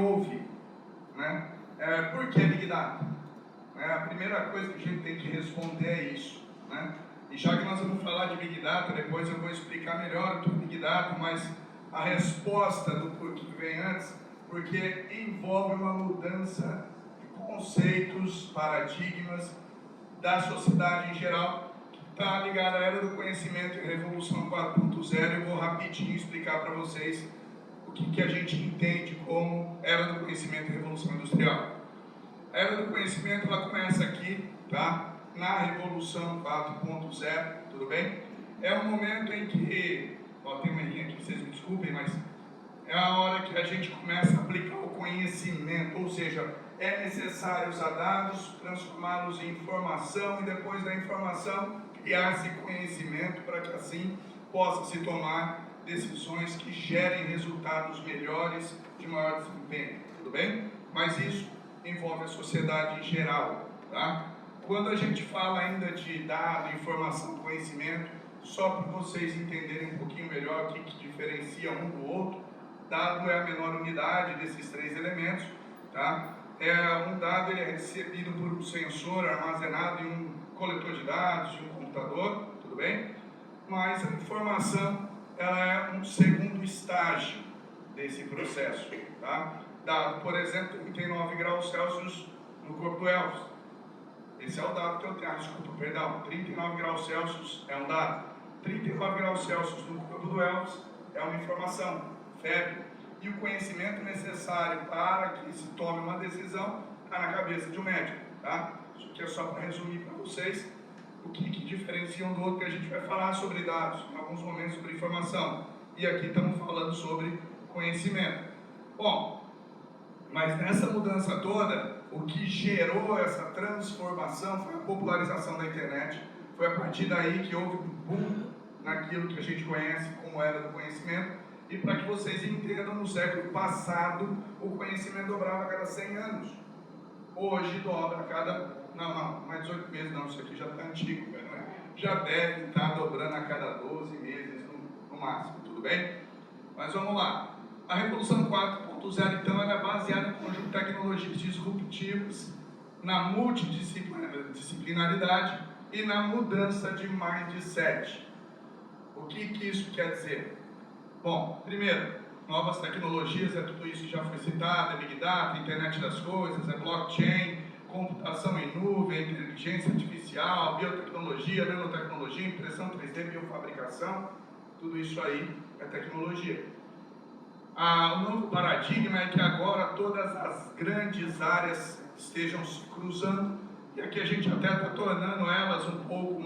ouve, né? Por que Big Data? A primeira coisa que a gente tem que responder é isso, né? E já que nós vamos falar de Big Data, depois eu vou explicar melhor o que é Big Data, mas a resposta do porquê vem antes, porque envolve uma mudança de conceitos, paradigmas da sociedade em geral, que está ligada à era do conhecimento e Revolução 4.0. Eu vou rapidinho explicar para vocês o que a gente entende como era do conhecimento e Revolução Industrial. A era do conhecimento, ela começa aqui, tá? Na Revolução 4.0, tudo bem? É um momento em que, tem uma linha aqui, vocês me desculpem, mas é a hora que a gente começa a aplicar o conhecimento, ou seja, é necessário usar dados, transformá-los em informação e depois da informação criar-se conhecimento para que assim possa se tomar decisões que gerem resultados melhores, de maior desempenho, tudo bem? Mas isso envolve a sociedade em geral, tá? Quando a gente fala ainda de dado, informação, conhecimento, só para vocês entenderem um pouquinho melhor o que diferencia um do outro, dado é a menor unidade desses três elementos, tá? Um dado ele é recebido por um sensor armazenado em um coletor de dados, de um computador, tudo bem? Mas a informação ela é um segundo estágio desse processo, tá? Dado, por exemplo, 39 graus Celsius no corpo do Elvis. Esse é o dado que eu tenho, desculpa, perdão, 39 graus Celsius é um dado. 39 graus Celsius no corpo do Elvis é uma informação, febre. E o conhecimento necessário para que se tome uma decisão está na cabeça de um médico, tá? Isso aqui é só para resumir para vocês o que diferencia um do outro, que a gente vai falar sobre dados, em alguns momentos sobre informação. E aqui estamos falando sobre conhecimento. Bom, mas nessa mudança toda, o que gerou essa transformação foi a popularização da internet. Foi a partir daí que houve um boom naquilo que a gente conhece como era do conhecimento. E para que vocês entendam, no século passado, o conhecimento dobrava a cada 100 anos. Hoje dobra a cada... Não é 18 meses não, isso aqui já está antigo, né? Já deve estar dobrando a cada 12 meses no máximo, tudo bem? Mas vamos lá. A Revolução 4.0, então, ela é baseada em um conjunto de tecnologias disruptivas, na multidisciplinaridade e na mudança de mindset. O que isso quer dizer? Bom, primeiro, novas tecnologias, é tudo isso que já foi citado, é Big Data, Internet das Coisas, é blockchain, computação em nuvem, inteligência artificial, biotecnologia, nanotecnologia, impressão 3D, biofabricação, tudo isso aí é tecnologia. O novo paradigma é que agora todas as grandes áreas estejam se cruzando, e aqui a gente até está tornando elas um pouco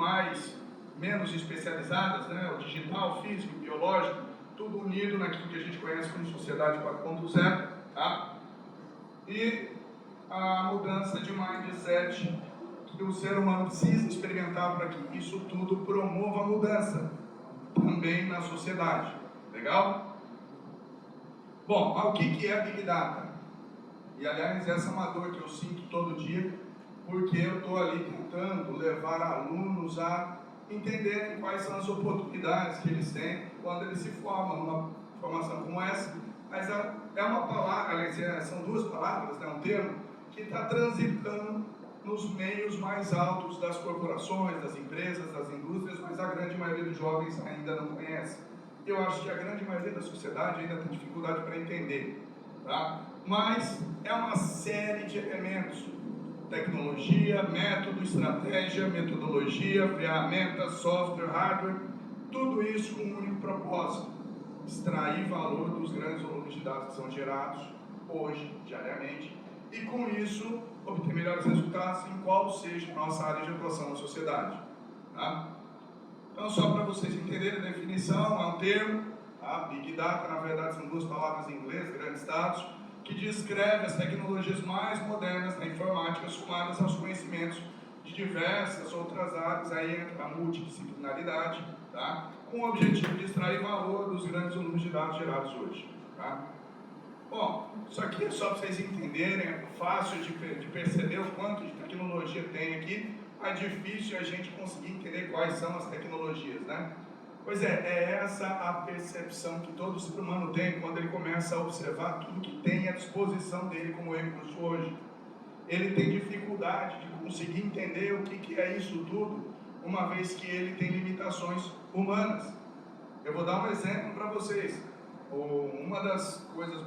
menos especializadas, né? O digital, físico, biológico, tudo unido naquilo que a gente conhece como Sociedade 4.0, tá? E a mudança de mindset que o ser humano precisa experimentar para que isso tudo promova a mudança também na sociedade. Legal? Bom, o que é Big Data? E aliás, essa é uma dor que eu sinto todo dia, porque eu estou ali tentando levar alunos a entenderem quais são as oportunidades que eles têm quando eles se formam numa formação como essa. Mas é uma palavra, aliás, são duas palavras, né, um termo, que está transitando nos meios mais altos das corporações, das empresas, das indústrias, mas a grande maioria dos jovens ainda não conhece. Eu acho que a grande maioria da sociedade ainda tem dificuldade para entender, tá? Mas é uma série de elementos: tecnologia, método, estratégia, metodologia, ferramentas, software, hardware, tudo isso com um único propósito: extrair valor dos grandes volumes de dados que são gerados hoje, diariamente, e com isso obter melhores resultados em qual seja a nossa área de atuação na sociedade, tá? Então, só para vocês entenderem a definição, é um termo, tá? Big Data, na verdade, são duas palavras em inglês, grandes dados, que descreve as tecnologias mais modernas da informática somadas aos conhecimentos de diversas outras áreas, aí entra a multidisciplinaridade, tá? Com o objetivo de extrair valor dos grandes volumes de dados gerados hoje, tá? Bom, isso aqui é só para vocês entenderem, é fácil de perceber o quanto de tecnologia tem aqui, é difícil a gente conseguir entender quais são as tecnologias, né? Pois é essa a percepção que todo ser humano tem quando ele começa a observar tudo que tem à disposição dele como recurso hoje. Ele tem dificuldade de conseguir entender o que é isso tudo, uma vez que ele tem limitações humanas. Eu vou dar um exemplo para vocês. Uma das coisas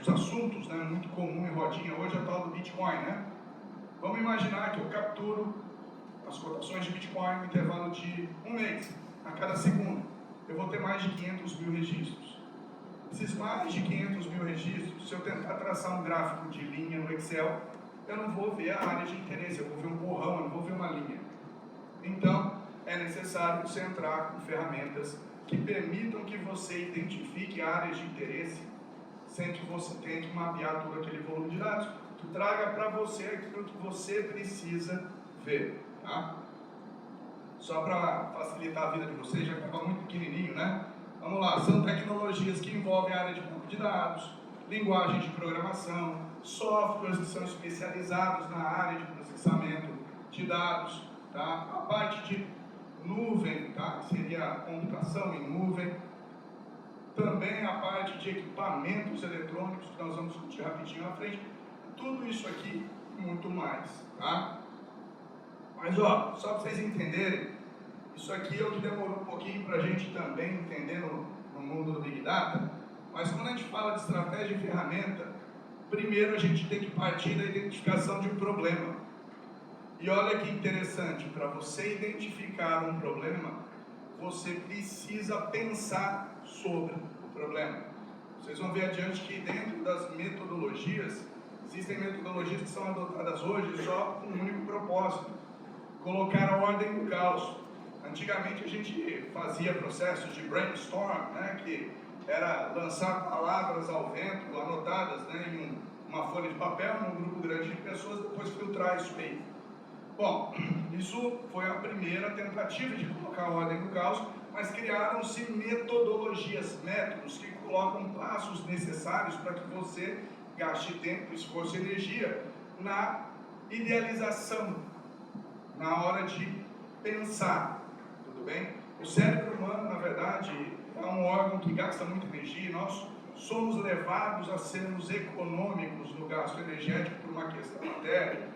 os assuntos, né, muito comum em rodinha hoje é o tal do Bitcoin, né? Vamos imaginar que eu capturo as cotações de Bitcoin no intervalo de um mês, a cada segundo. Eu vou ter mais de 500 mil registros. Esses mais de 500 mil registros, se eu tentar traçar um gráfico de linha no Excel, eu não vou ver a área de interesse, eu vou ver um borrão, eu não vou ver uma linha. Então, é necessário você entrar com ferramentas que permitam que você identifique áreas de interesse sem que você tenha que mapear todo aquele volume de dados, que traga para você aquilo que você precisa ver, tá? Só para facilitar a vida de vocês, já que estava muito pequenininho, né? Vamos lá, são tecnologias que envolvem a área de banco de dados, linguagem de programação, softwares que são especializados na área de processamento de dados, tá? A parte de nuvem, tá? Que seria a computação em nuvem. Também a parte de equipamentos eletrônicos, que nós vamos discutir rapidinho na frente. Tudo isso aqui e muito mais, tá? Mas, ó, só para vocês entenderem, isso aqui é o que demorou um pouquinho para a gente também entender no mundo do Big Data. Mas quando a gente fala de estratégia e ferramenta, primeiro a gente tem que partir da identificação de um problema. E olha que interessante, para você identificar um problema, você precisa pensar sobre o problema. Vocês vão ver adiante que dentro das metodologias, existem metodologias que são adotadas hoje só com um único propósito: colocar a ordem no caos. Antigamente a gente fazia processos de brainstorm, né, que era lançar palavras ao vento, anotadas, né, em uma folha de papel, num grupo grande de pessoas, depois filtrar isso aí. Bom, isso foi a primeira tentativa de colocar a ordem no caos, mas criaram-se metodologias, métodos que colocam passos necessários para que você gaste tempo, esforço e energia na idealização, na hora de pensar, tudo bem? O cérebro humano, na verdade, é um órgão que gasta muita energia e nós somos levados a sermos econômicos no gasto energético por uma questão até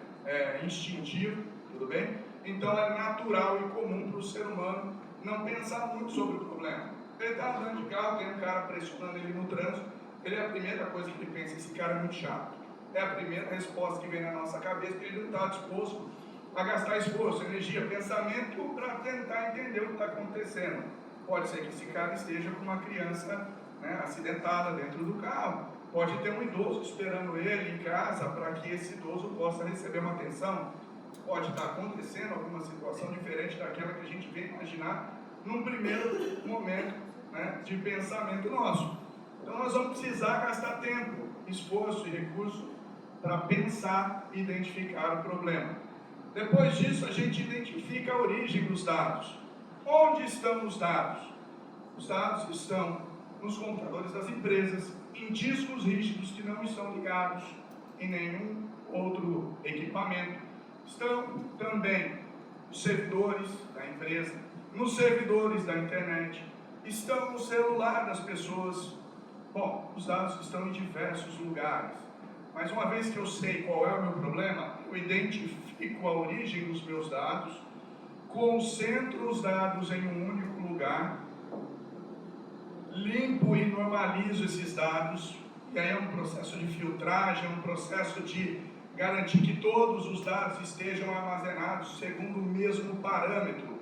instintiva, tudo bem? Então é natural e comum para o ser humano não pensar muito sobre o problema. Ele está andando de carro, tem um cara pressionando ele no trânsito, a primeira coisa que ele pensa: esse cara é muito chato. É a primeira resposta que vem na nossa cabeça, porque ele não está disposto a gastar esforço, energia, pensamento para tentar entender o que está acontecendo. Pode ser que esse cara esteja com uma criança, né, acidentada dentro do carro. Pode ter um idoso esperando ele em casa para que esse idoso possa receber uma atenção. Pode estar acontecendo alguma situação diferente daquela que a gente vem imaginar num primeiro momento, né, de pensamento nosso. Então nós vamos precisar gastar tempo, esforço e recurso para pensar e identificar o problema. Depois disso, a gente identifica a origem dos dados. Onde estão os dados? Os dados estão nos computadores das empresas, em discos rígidos que não estão ligados em nenhum outro equipamento. Estão também nos servidores da empresa, nos servidores da internet, estão no celular das pessoas. Bom, os dados estão em diversos lugares. Mas uma vez que eu sei qual é o meu problema, eu identifico a origem dos meus dados, concentro os dados em um único lugar, limpo e normalizo esses dados, e aí é um processo de filtragem, é um processo de garantir que todos os dados estejam armazenados segundo o mesmo parâmetro.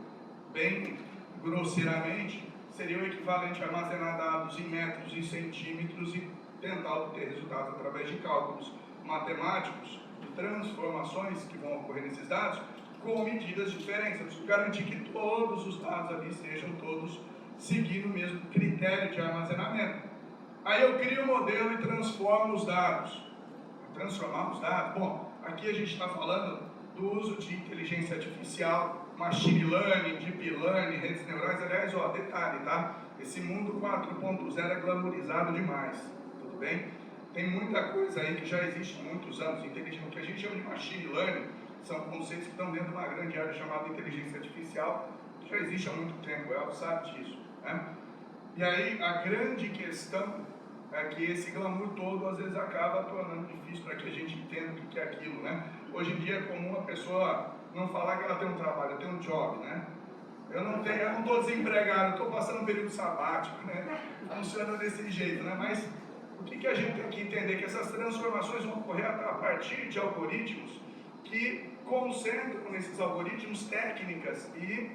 Bem grosseiramente, seria o equivalente a armazenar dados em metros e centímetros e tentar obter resultados através de cálculos matemáticos de transformações que vão ocorrer nesses dados com medidas diferentes. Eu preciso garantir que todos os dados ali estejam todos seguindo o mesmo critério de armazenamento. Aí eu crio um modelo e transformo os dados. Transformar os dados? Bom, aqui a gente está falando do uso de inteligência artificial, machine learning, deep learning, redes neurais. Aliás, ó, detalhe, tá? Esse mundo 4.0 é glamourizado demais, tudo bem? Tem muita coisa aí que já existe há muitos anos. O que a gente chama de machine learning são conceitos que estão dentro de uma grande área chamada inteligência artificial, já existe há muito tempo, ela sabe disso, né? E aí a grande questão é que esse glamour todo às vezes acaba tornando difícil para que a gente entenda o que é aquilo, né? Hoje em dia é comum a pessoa não falar que ela tem um trabalho, ela tem um job, né? Eu não estou desempregado, eu estou passando um período sabático, né? Funciona desse jeito, né? Mas o que a gente tem que entender? Que essas transformações vão ocorrer a partir de algoritmos que concentram nesses algoritmos técnicas e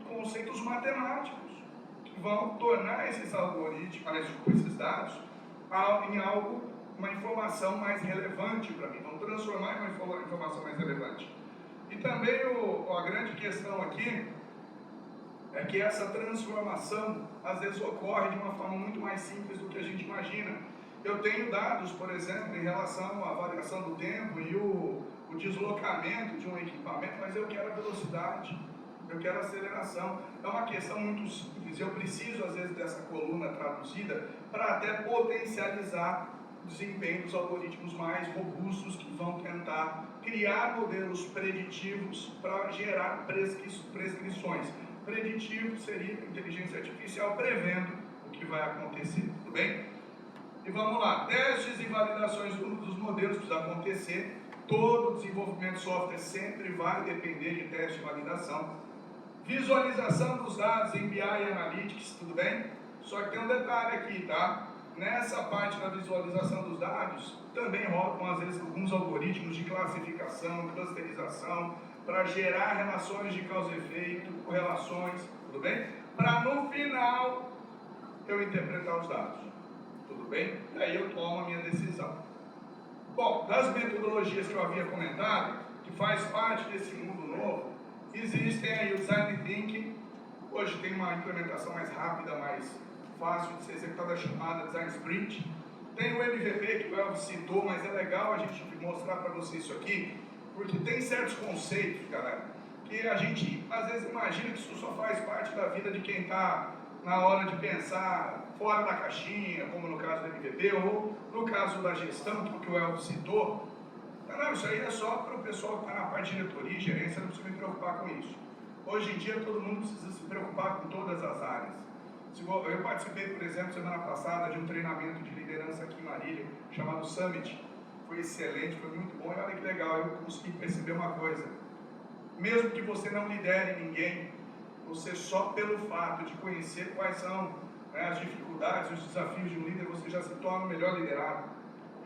conceitos matemáticos que vão tornar esses algoritmos, esses dados, em algo, uma informação mais relevante para mim, vão transformar em uma informação mais relevante. E também a grande questão aqui é que essa transformação às vezes ocorre de uma forma muito mais simples do que a gente imagina. Eu tenho dados, por exemplo, em relação à variação do tempo e o deslocamento de um equipamento, mas eu quero a velocidade, eu quero a aceleração. É uma questão muito simples. Eu preciso, às vezes, dessa coluna traduzida para até potencializar o desempenho dos algoritmos mais robustos que vão tentar criar modelos preditivos para gerar prescrições. Preditivo seria inteligência artificial prevendo o que vai acontecer, tudo bem? E vamos lá, testes e validações dos modelos precisam acontecer. Todo desenvolvimento de software sempre vai depender de teste e validação. Visualização dos dados em BI e Analytics, tudo bem? Só que tem um detalhe aqui, tá? Nessa parte da visualização dos dados, também rodam às vezes alguns algoritmos de classificação, clusterização, para gerar relações de causa e efeito, correlações, tudo bem? Para no final eu interpretar os dados, tudo bem? E aí eu tomo a minha decisão. Bom, das metodologias que eu havia comentado, que faz parte desse mundo novo, existem aí o Design Thinking. Hoje tem uma implementação mais rápida, mais fácil de ser executada, chamada Design Sprint. Tem o MVP, que o Elvis citou, mas é legal a gente mostrar para vocês isso aqui, porque tem certos conceitos, galera, que a gente às vezes imagina que isso só faz parte da vida de quem está na hora de pensar fora da caixinha, como no caso do MVP, ou no caso da gestão, que o Elvis citou. Não, isso aí é só para o pessoal que está na parte de diretoria e gerência, não precisa me preocupar com isso. Hoje em dia todo mundo precisa se preocupar com todas as áreas. Eu participei, por exemplo, semana passada de um treinamento de liderança aqui em Marília, chamado Summit. Foi excelente, foi muito bom, e olha que legal, eu consegui perceber uma coisa. Mesmo que você não lidere ninguém, você só pelo fato de conhecer quais são, né, as dificuldades, os desafios de um líder, você já se torna o melhor liderado.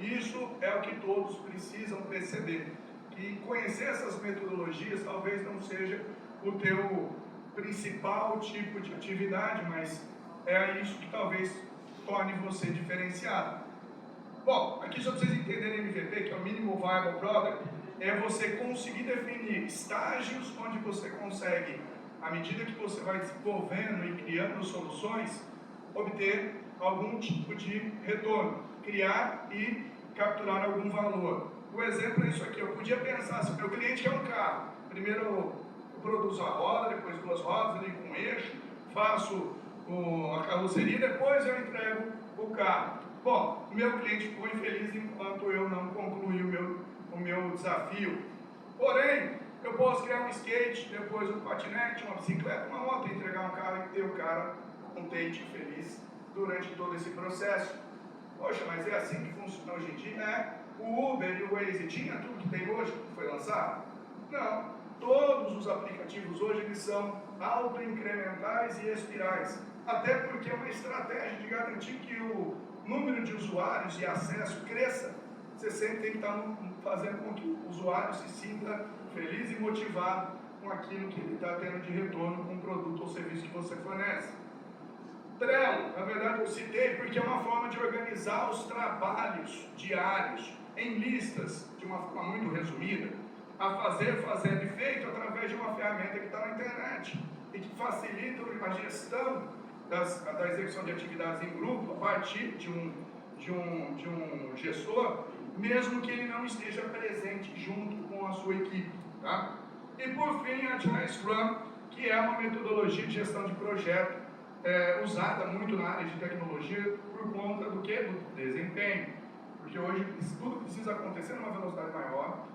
Isso é o que todos precisam perceber, que conhecer essas metodologias talvez não seja o teu principal tipo de atividade, mas é isso que talvez torne você diferenciado. Bom, aqui só para vocês entenderem MVP, que é o Minimal Viable Product, é você conseguir definir estágios onde você consegue, à medida que você vai desenvolvendo e criando soluções, obter algum tipo de retorno, criar e capturar algum valor. O exemplo é isso aqui. Eu podia pensar, se o meu cliente quer um carro, primeiro eu produzo a roda, depois duas rodas ali com eixo, faço a carroceria, depois eu entrego o carro. Bom, o meu cliente ficou infeliz enquanto eu não concluí o meu desafio. Porém, eu posso criar um skate, depois um patinete, uma bicicleta, uma moto, entregar um carro e ter o cara contente e feliz durante todo esse processo. Poxa, mas é assim que funciona hoje em dia? O Uber e o Waze tinha tudo que tem hoje que foi lançado? Não. Todos os aplicativos hoje eles são autoincrementais e espirais. Até porque é uma estratégia de garantir que o número de usuários e acesso cresça. Você sempre tem que estar fazendo com que o usuário se sinta feliz e motivado com aquilo que ele está tendo de retorno com o produto ou serviço que você fornece. Trello, na verdade eu citei porque é uma forma de organizar os trabalhos diários em listas, de uma forma muito resumida, a fazer e feito através de uma ferramenta que está na internet e que facilita a gestão da execução de atividades em grupo a partir de um gestor, mesmo que ele não esteja presente junto com a sua equipe. Tá? E por fim, a Agile Scrum, que é uma metodologia de gestão de projeto usada muito na área de tecnologia por conta do que? Do desempenho. Porque hoje tudo precisa acontecer numa velocidade maior,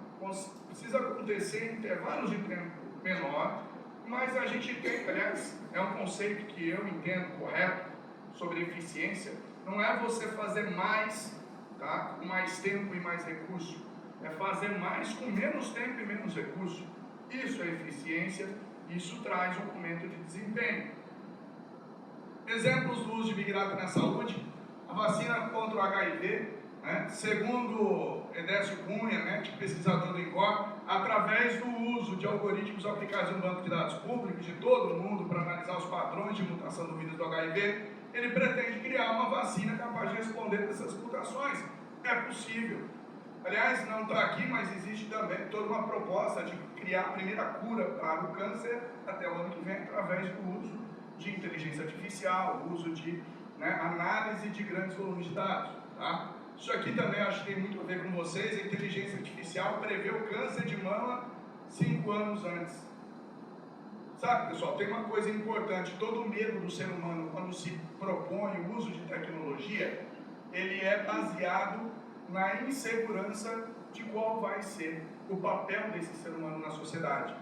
precisa acontecer em intervalos de tempo menor, Mas a gente tem, aliás, é um conceito que eu entendo correto sobre eficiência, não é você fazer mais, tá, com mais tempo e mais recurso, é fazer mais com menos tempo e menos recurso. Isso é eficiência, isso traz um aumento de desempenho. Exemplos do uso de Big Data na saúde: a vacina contra o HIV, né, segundo Edécio Cunha, médico pesquisador do INCOR, através do uso de algoritmos aplicados no banco de dados públicos de todo o mundo para analisar os padrões de mutação do vírus do HIV, ele pretende criar uma vacina capaz de responder a essas mutações. É possível. Aliás, não está aqui, mas existe também toda uma proposta de criar a primeira cura para o câncer até o ano que vem, através do uso de inteligência artificial, o uso de análise de grandes volumes de dados. Tá? Isso aqui também acho que tem muito a ver com vocês. A inteligência artificial prevê o câncer de mama 5 anos antes. Sabe, pessoal, tem uma coisa importante: todo o medo do ser humano quando se propõe o uso de tecnologia, ele é baseado na insegurança de qual vai ser o papel desse ser humano na sociedade.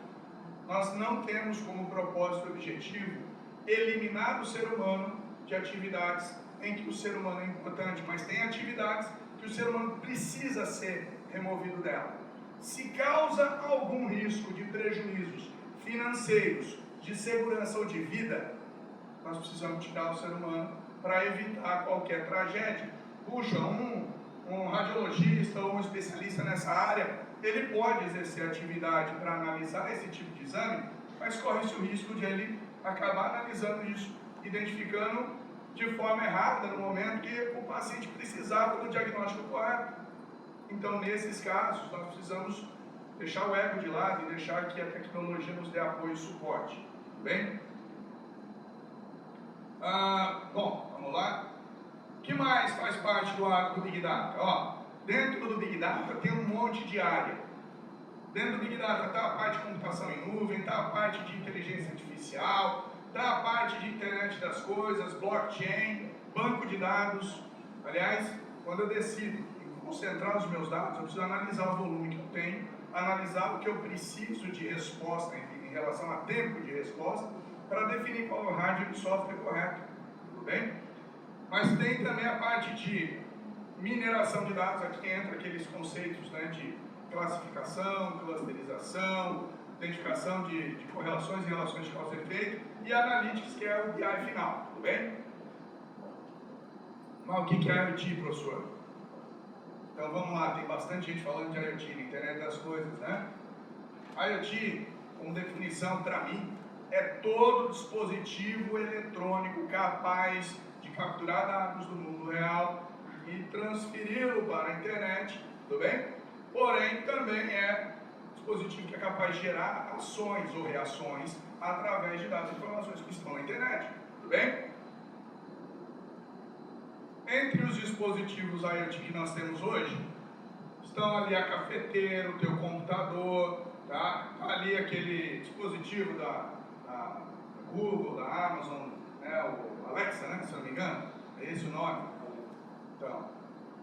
Nós não temos como propósito objetivo eliminar o ser humano de atividades em que o ser humano é importante, mas tem atividades que o ser humano precisa ser removido dela. Se causa algum risco de prejuízos financeiros, de segurança ou de vida, nós precisamos tirar o ser humano para evitar qualquer tragédia. Puxa, um radiologista ou um especialista nessa área, ele pode exercer atividade para analisar esse tipo de exame, mas corre-se o risco de ele acabar analisando isso, identificando de forma errada no momento que o paciente precisava do diagnóstico correto. Então, nesses casos, nós precisamos deixar o ego de lado e deixar que a tecnologia nos dê apoio e suporte. Tudo bem? Bom, vamos lá. O que mais faz parte do arco do Big Data? Dentro do Big Data tem um monte de área. Dentro do Big Data está a parte de computação em nuvem, está a parte de inteligência artificial, está a parte de internet das coisas, blockchain, banco de dados. Aliás, quando eu decido concentrar os meus dados, eu preciso analisar o volume que eu tenho, analisar o que eu preciso de resposta em relação a tempo de resposta, para definir qual é o hardware e o software correto. Tudo bem? Mas tem também a parte de mineração de dados. Aqui entra aqueles conceitos de classificação, clusterização, identificação de correlações e relações de causa e efeito, e analytics, que é o BI final. Tudo bem? Mas o que é IoT, professor? Então vamos lá, tem bastante gente falando de IoT, na internet das coisas, né? IoT, como definição para mim, é todo dispositivo eletrônico capaz de capturar dados do mundo real e transferi-lo para a internet, tudo bem? Porém, também é dispositivo que é capaz de gerar ações ou reações através de dados e informações que estão na internet, tudo bem? Entre os dispositivos IoT que nós temos hoje, estão ali a cafeteira, o teu computador, tá? Ali aquele dispositivo da Google, da Amazon, o Alexa, se eu não me engano, é esse o nome. Então,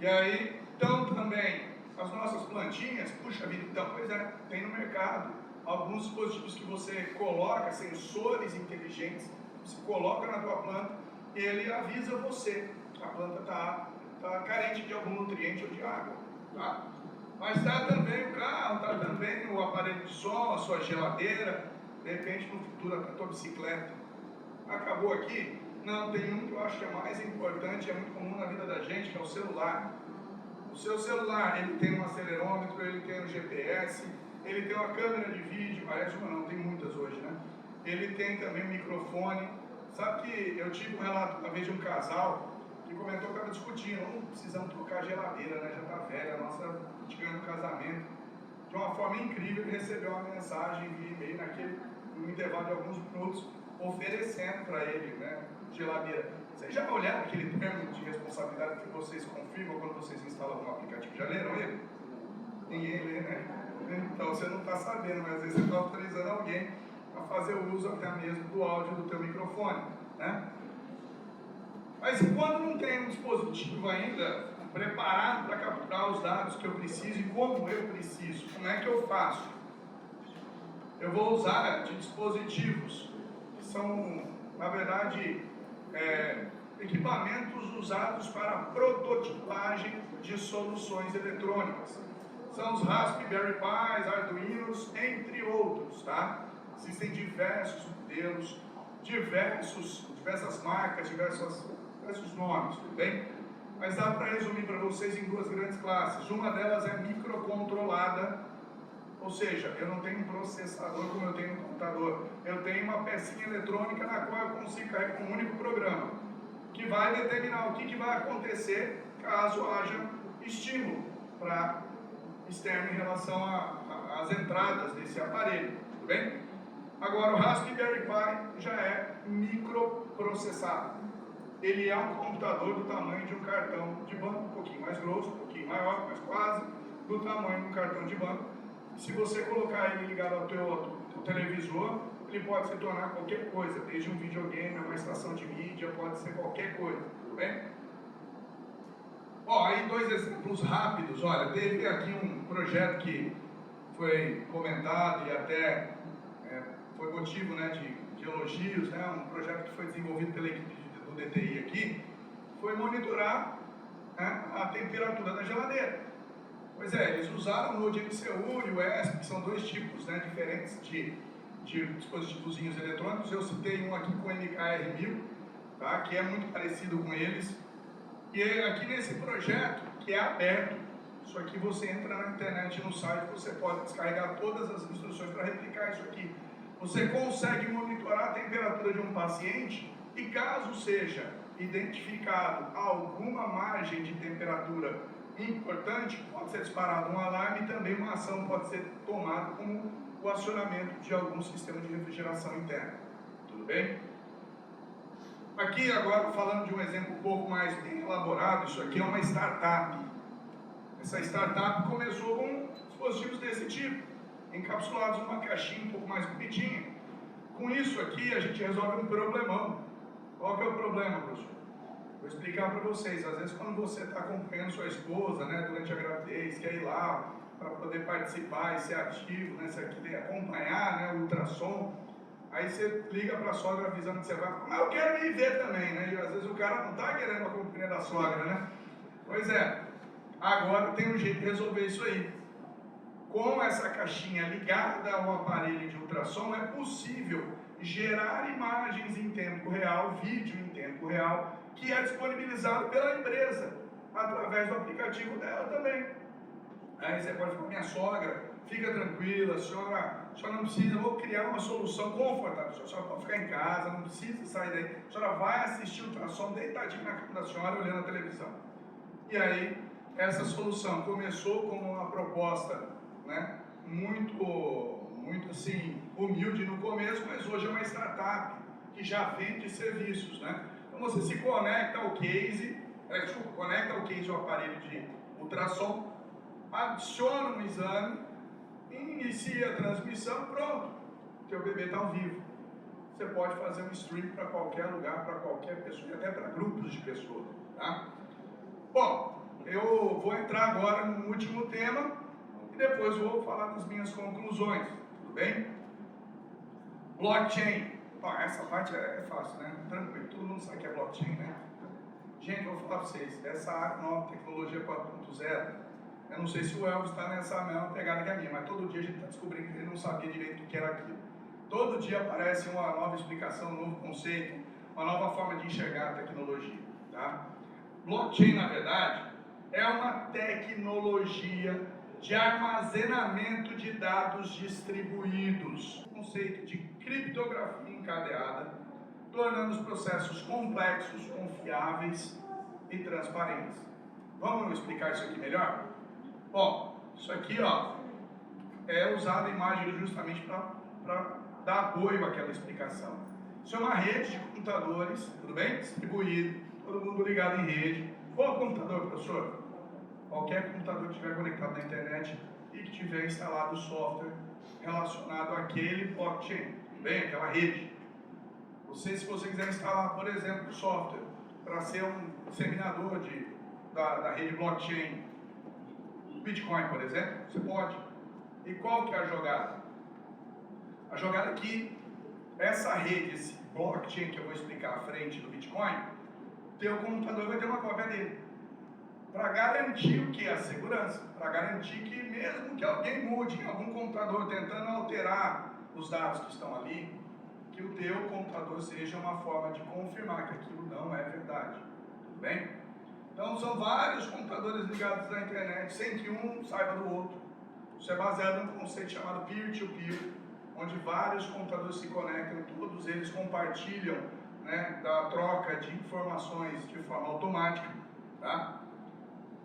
e aí, então também as nossas plantinhas, puxa vida, então, pois é, tem no mercado alguns dispositivos que você coloca, sensores inteligentes, você coloca na tua planta e ele avisa você que a planta está carente de algum nutriente ou de água, tá? Mas está também o carro, está também o aparelho de som, a sua geladeira, de repente no futuro a tua bicicleta. Acabou aqui? Não, tem um que eu acho que é mais importante, é muito comum na vida da gente, que é o celular. O seu celular, ele tem um acelerômetro, ele tem um GPS, ele tem uma câmera de vídeo, aliás, uma não, tem muitas hoje, né? Ele tem também um microfone. Sabe que eu tive um relato uma vez de um casal que comentou que estava discutindo, precisamos trocar a geladeira, né? Já está velha, a nossa antiga no casamento. De uma forma incrível, ele recebeu uma mensagem via e-mail no intervalo de alguns minutos, oferecendo para ele, geladeira. Vocês já olharam aquele termo de responsabilidade que vocês confirmam quando vocês instalam algum aplicativo? Já leram ele? Ninguém lê, né? Então você não está sabendo, mas às vezes você está autorizando alguém a fazer o uso até mesmo do áudio do teu microfone, né? Mas quando não tem um dispositivo ainda preparado para capturar os dados que eu preciso e como eu preciso, como é que eu faço? eu vou usar de dispositivos que são, na verdade, equipamentos usados para prototipagem de soluções eletrônicas. São os Raspberry Pis, Arduinos, entre outros, tá? Existem diversos modelos, diversas marcas, diversos nomes, tudo bem? Mas dá para resumir para vocês em duas grandes classes. Uma delas é microcontrolada, ou seja, eu não tenho um processador como eu tenho no computador. Eu tenho uma pecinha eletrônica na qual eu consigo carregar um único programa, que vai determinar o que vai acontecer caso haja estímulo para externo em relação às entradas desse aparelho, tudo bem? Agora, o Raspberry Pi já é microprocessado. Ele é um computador do tamanho de um cartão de banco, um pouquinho mais grosso, um pouquinho maior, mas quase do tamanho de um cartão de banco. Se você colocar ele ligado ao teu televisor, ele pode se tornar qualquer coisa, desde um videogame, uma estação de mídia, pode ser qualquer coisa, tudo bem? Ó, aí dois exemplos rápidos. Olha, teve aqui um projeto que foi comentado e até foi motivo, né, de elogios, né, um projeto que foi desenvolvido pela equipe do DTI aqui, foi monitorar, né, a temperatura da geladeira. Pois é, eles usaram o Node MCU e o ESP, que são dois tipos, né, diferentes de dispositivozinhos eletrônicos. Eu citei um aqui com MKR1000, tá, que é muito parecido com eles. E aqui nesse projeto, que é aberto, isso aqui você entra na internet, no site, você pode descarregar todas as instruções para replicar isso aqui. Você consegue monitorar a temperatura de um paciente e caso seja identificado alguma margem de temperatura importante, pode ser disparado um alarme e também uma ação pode ser tomada como o acionamento de algum sistema de refrigeração interna. Tudo bem? Aqui agora falando de um exemplo um pouco mais bem elaborado, isso aqui é uma startup. Essa startup começou com dispositivos desse tipo, encapsulados numa caixinha um pouco mais bonitinha. Com isso aqui a gente resolve um problemão. Qual que é o problema, professor? Vou explicar para vocês. Às vezes quando você está acompanhando sua esposa, né, durante a gravidez, quer ir lá para poder participar e ser ativo, né, acompanhar, né, o ultrassom, aí você liga para a sogra avisando que você vai, mas eu quero ir ver também, né? E às vezes o cara não está querendo a companhia da sogra, né? Pois é, agora tem um jeito de resolver isso aí. Com essa caixinha ligada ao aparelho de ultrassom, é possível gerar imagens em tempo real, vídeo em tempo real, que é disponibilizado pela empresa, através do aplicativo dela também. Aí você pode falar, minha sogra, fica tranquila, a senhora não precisa, vou criar uma solução confortável, a senhora pode ficar em casa, não precisa sair daí, a senhora vai assistir o ultrassom deitadinho na cama da senhora, olhando a televisão. E aí, essa solução começou como uma proposta, né, muito assim, humilde no começo, mas hoje é uma startup que já vende serviços, né? Então você se conecta ao case, conecta ao case o aparelho de ultrassom, adiciona um exame, inicia a transmissão, pronto, teu bebê está ao vivo. Você pode fazer um stream para qualquer lugar, para qualquer pessoa, e até para grupos de pessoas, tá? Bom, eu vou entrar agora no último tema e depois vou falar das minhas conclusões, tudo bem? Blockchain. Bom, essa parte é fácil, né? Tranquilo, todo mundo sabe que é blockchain, né? Gente, eu vou falar para vocês, essa nova tecnologia 4.0, eu não sei se o Elvis está nessa mesma pegada que a minha, mas todo dia a gente está descobrindo que ele não sabia direito o que era aquilo. Todo dia aparece uma nova explicação, um novo conceito, uma nova forma de enxergar a tecnologia, tá? Blockchain, na verdade, é uma tecnologia de armazenamento de dados distribuídos, conceito de criptografia encadeada, tornando os processos complexos, confiáveis e transparentes. Vamos explicar isso aqui melhor? Bom, isso aqui, ó, é usado em imagem justamente para dar apoio àquela explicação. Isso é uma rede de computadores, tudo bem? Distribuído, todo mundo ligado em rede. Qual computador, professor? Qualquer computador que estiver conectado na internet e que tiver instalado software relacionado àquele blockchain, tudo bem? Aquela rede. Se você quiser instalar, por exemplo, software para ser um disseminador da rede blockchain, Bitcoin, por exemplo, você pode. E qual que é a jogada? A jogada aqui, essa rede, esse blockchain que eu vou explicar à frente do Bitcoin, teu computador vai ter uma cópia dele. Para garantir o que? A segurança. Para garantir que mesmo que alguém mude em algum computador tentando alterar os dados que estão ali, que o teu computador seja uma forma de confirmar que aquilo não é verdade. Tudo bem? Então são vários computadores ligados na internet sem que um saiba do outro. Isso é baseado num conceito chamado peer-to-peer, onde vários computadores se conectam, todos eles compartilham, né, da troca de informações de forma automática. Tá?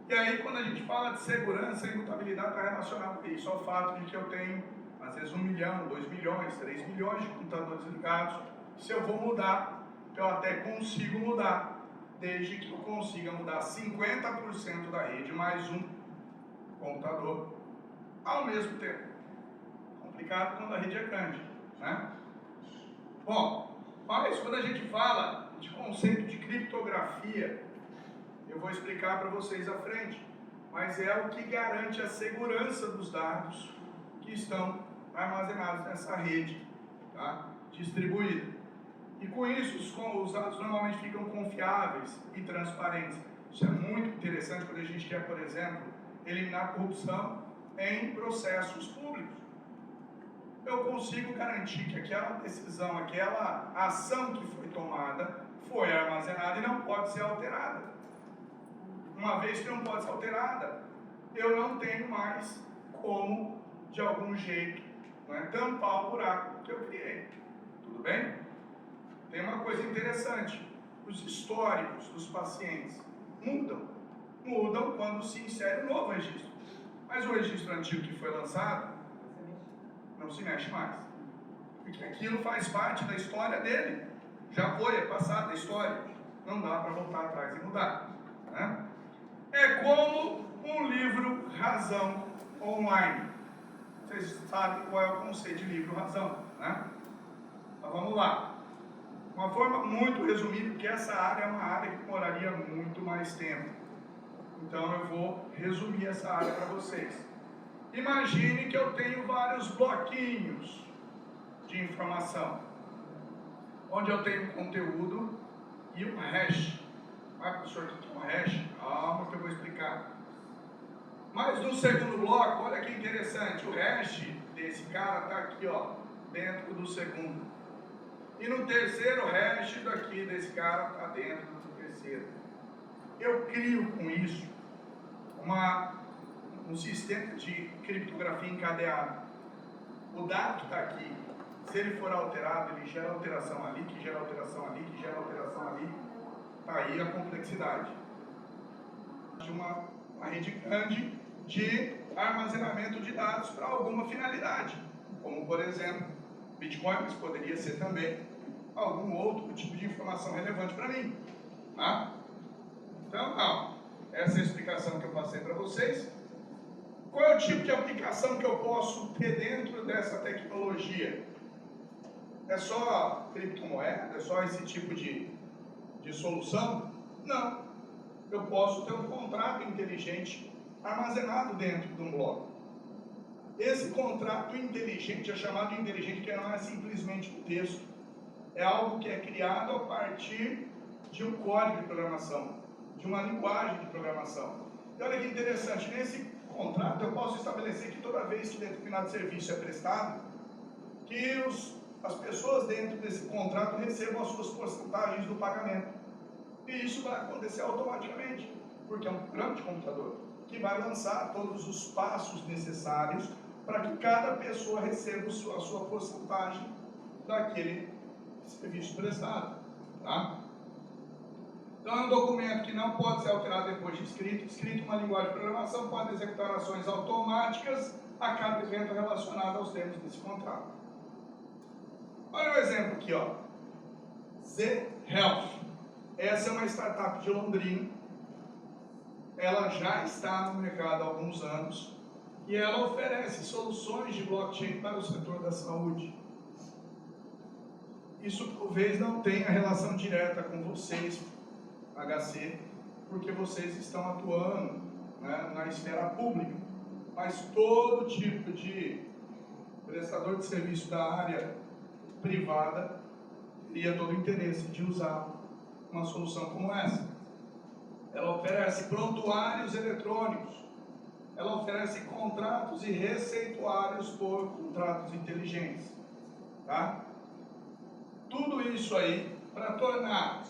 E aí, quando a gente fala de segurança e imutabilidade, está relacionado a isso, ao fato de que eu tenho, às vezes, 1 milhão, 2 milhões, 3 milhões de computadores ligados. Se eu vou mudar, eu até consigo mudar, desde que eu consiga mudar 50% da rede mais um computador ao mesmo tempo. Complicado quando a rede é grande, né? Bom, mas quando a gente fala de conceito de criptografia, eu vou explicar para vocês à frente, mas é o que garante a segurança dos dados que estão armazenados nessa rede, tá, distribuída. E com isso, os dados normalmente ficam confiáveis e transparentes. Isso é muito interessante quando a gente quer, por exemplo, eliminar corrupção em processos públicos. Eu consigo garantir que aquela decisão, aquela ação que foi tomada, foi armazenada e não pode ser alterada. Uma vez que não pode ser alterada, eu não tenho mais como, de algum jeito, tampar o buraco que eu criei. Tudo bem? Tem uma coisa interessante. Os históricos dos pacientes mudam. Mudam quando se insere um novo registro. Mas o registro antigo que foi lançado, não se mexe mais. Porque aquilo faz parte da história dele. Já foi, é passado da história. Não dá para voltar atrás e mudar. Né? É como um livro razão online. Vocês sabem qual é o conceito de livro razão, né? Então vamos lá. Uma forma muito resumida, porque essa área é uma área que demoraria muito mais tempo. Então eu vou resumir essa área para vocês. Imagine que eu tenho vários bloquinhos de informação, onde eu tenho conteúdo e um hash. Ah, professor, o que é um hash? Calma que eu vou explicar. Mas no segundo bloco, olha que interessante, o hash desse cara está aqui, ó, dentro do segundo. E no terceiro, o hash daqui desse cara está dentro do terceiro. Eu crio com isso um sistema de criptografia encadeada. O dado que está aqui, se ele for alterado, ele gera alteração ali, que gera alteração ali, que gera alteração ali. Está aí a complexidade de uma rede grande de armazenamento de dados para alguma finalidade, como por exemplo, Bitcoin, mas poderia ser também algum outro tipo de informação relevante para mim. Tá? Então, essa é a explicação que eu passei para vocês. Qual é o tipo de aplicação que eu posso ter dentro dessa tecnologia? É só criptomoeda? É só esse tipo de solução? Não. Eu posso ter um contrato inteligente armazenado dentro de um bloco. Esse contrato inteligente é chamado de inteligente porque não é simplesmente um texto. É algo que é criado a partir de um código de programação, de uma linguagem de programação. E olha que interessante, nesse contrato eu posso estabelecer que toda vez que determinado serviço é prestado, que as pessoas dentro desse contrato recebam as suas porcentagens do pagamento. E isso vai acontecer automaticamente, porque é um programa de computador que vai lançar todos os passos necessários para que cada pessoa receba a sua porcentagem daquele serviço prestado. Tá? Então é um documento que não pode ser alterado depois de escrito uma linguagem de programação, pode executar ações automáticas a cada evento relacionado aos termos desse contrato. Olha o exemplo aqui, ó. Z-Health. Essa é uma startup de Londrina. Ela já está no mercado há alguns anos e ela oferece soluções de blockchain para o setor da saúde. Isso talvez não tenha relação direta com vocês, HC, porque vocês estão atuando, né, na esfera pública, mas todo tipo de prestador de serviço da área privada teria todo o interesse de usar uma solução como essa. Ela oferece prontuários eletrônicos, ela oferece contratos e receituários por contratos inteligentes, tá? Tudo isso aí para tornar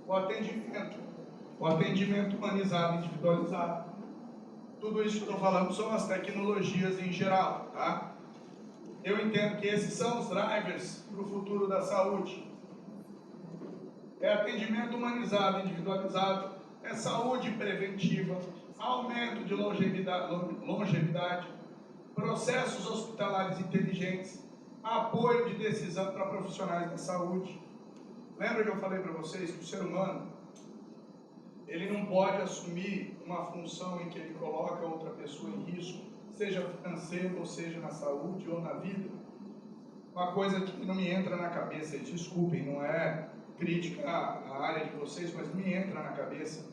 o atendimento humanizado, individualizado. Tudo isso que eu estou falando são as tecnologias em geral, tá? Eu entendo que esses são os drivers para o futuro da saúde. É atendimento humanizado, individualizado, é saúde preventiva, aumento de longevidade, processos hospitalares inteligentes, apoio de decisão para profissionais da saúde. Lembra que eu falei para vocês que o ser humano, ele não pode assumir uma função em que ele coloca outra pessoa em risco, seja financeiro, ou seja na saúde ou na vida? Uma coisa que não me entra na cabeça, e desculpem, não é crítica à área de vocês, mas me entra na cabeça,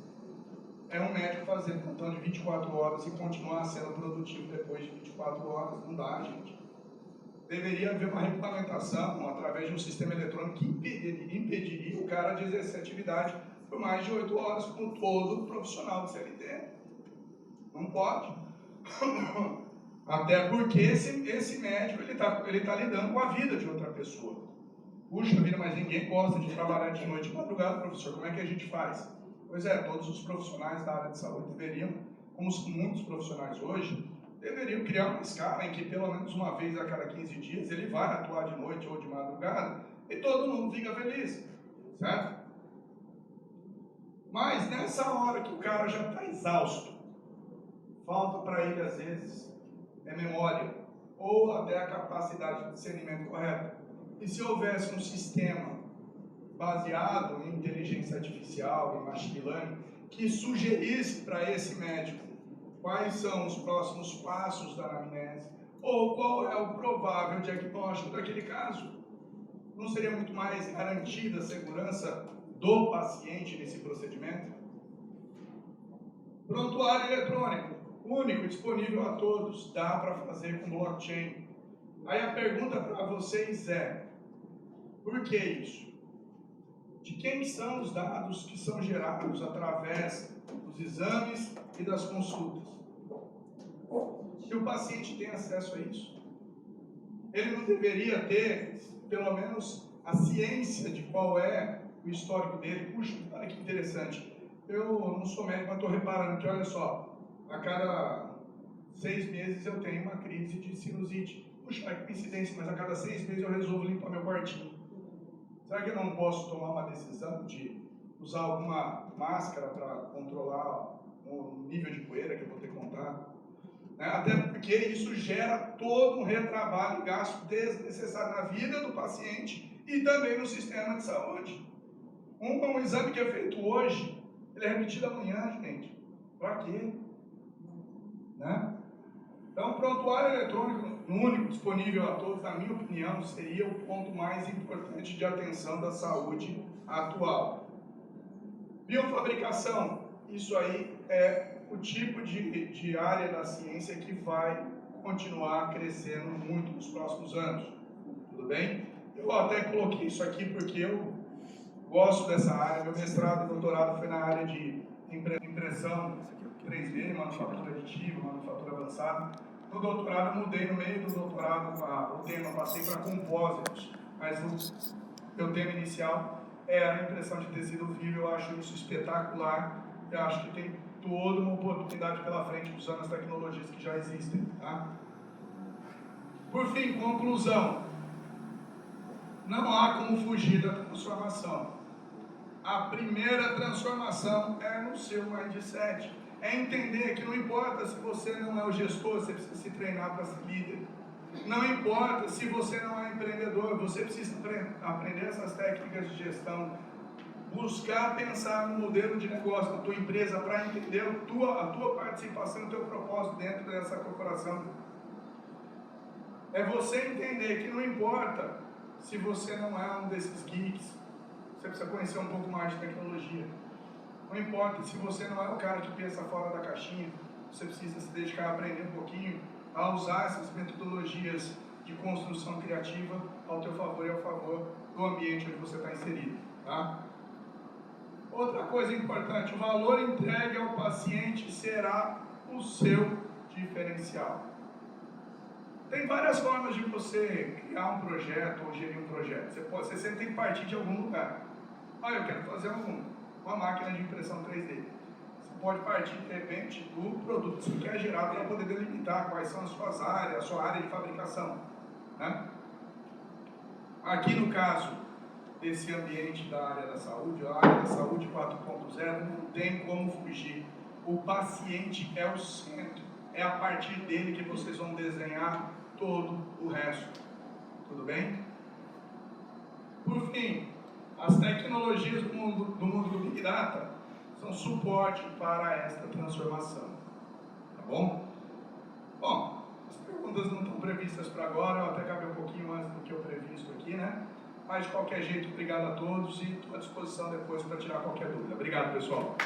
é um médico fazer plantão de 24 horas e continuar sendo produtivo depois de 24 horas. Não dá, gente. Deveria haver uma regulamentação através de um sistema eletrônico que impediria o cara de exercer atividade por mais de 8 horas, como todo profissional do CLT. Não pode. Até porque esse médico ele tá lidando com a vida de outra pessoa. Puxa vida, mas ninguém gosta de trabalhar de noite e madrugada, professor. Como é que a gente faz? Pois é, todos os profissionais da área de saúde deveriam, como muitos profissionais hoje, deveriam criar uma escala em que pelo menos uma vez a cada 15 dias ele vai atuar de noite ou de madrugada e todo mundo fica feliz, certo? Mas nessa hora que o cara já está exausto, falta para ele às vezes memória ou até a capacidade de discernimento correta. E se houvesse um sistema baseado em inteligência artificial, em machine learning, que sugerisse para esse médico quais são os próximos passos da anamnese, ou qual é o provável diagnóstico daquele caso, não seria muito mais garantida a segurança do paciente nesse procedimento? Prontuário eletrônico, único, disponível a todos, dá para fazer com blockchain. Aí a pergunta para vocês é, por que isso? De quem são os dados que são gerados através dos exames e das consultas? Se o paciente tem acesso a isso, ele não deveria ter, pelo menos, a ciência de qual é o histórico dele? Puxa, olha que interessante. Eu não sou médico, mas estou reparando que, olha só, a cada 6 meses eu tenho uma crise de sinusite. Puxa, que coincidência, mas a cada 6 meses eu resolvo limpar meu quartinho. Será que eu não posso tomar uma decisão de usar alguma máscara para controlar o nível de poeira que eu vou ter contato? Até porque isso gera todo um retrabalho e gasto desnecessário na vida do paciente e também no sistema de saúde. Um exame que é feito hoje, ele é repetido amanhã, gente. Para quê? Então, o prontuário eletrônico único, disponível a todos, na minha opinião, seria o ponto mais importante de atenção da saúde atual. Biofabricação, isso aí é o tipo de área da ciência que vai continuar crescendo muito nos próximos anos. Tudo bem? Eu até coloquei isso aqui porque eu gosto dessa área. Meu mestrado e doutorado foi na área de impressão 3D, manufatura aditiva, manufatura avançada. No doutorado eu mudei no meio do doutorado o tema, passei para compósitos, mas o meu tema inicial era a impressão de tecido vivo. Eu acho isso espetacular, eu acho que tem toda uma oportunidade pela frente usando as tecnologias que já existem. Tá? Por fim, conclusão, não há como fugir da transformação. A primeira transformação é no seu mindset. É entender que não importa se você não é o gestor, você precisa se treinar para ser líder. Não importa se você não é empreendedor, você precisa aprender essas técnicas de gestão. Buscar pensar no modelo de negócio da tua empresa para entender a tua participação, o teu propósito dentro dessa corporação. É você entender que não importa se você não é um desses geeks, você precisa conhecer um pouco mais de tecnologia. Não importa se você não é o cara que pensa fora da caixinha, você precisa se dedicar a aprender um pouquinho, a usar essas metodologias de construção criativa ao teu favor e ao favor do ambiente onde você está inserido. Tá? Outra coisa importante, o valor entregue ao paciente será o seu diferencial. Tem várias formas de você criar um projeto ou gerir um projeto. Você sempre tem que partir de algum lugar. Eu quero fazer uma máquina de impressão 3D. Você pode partir, de repente, do produto que você quer gerar para poder delimitar quais são as suas áreas, a sua área de fabricação. Né? Aqui no caso desse ambiente da área da saúde, a área da saúde 4.0, não tem como fugir. O paciente é o centro, é a partir dele que vocês vão desenhar todo o resto. Tudo bem? Por fim, as tecnologias do mundo do Big Data são suporte para esta transformação. Tá bom? Bom, as perguntas não estão previstas para agora, eu até acabei um pouquinho antes do que eu previsto aqui, né? Mas de qualquer jeito, obrigado a todos e estou à disposição depois para tirar qualquer dúvida. Obrigado, pessoal.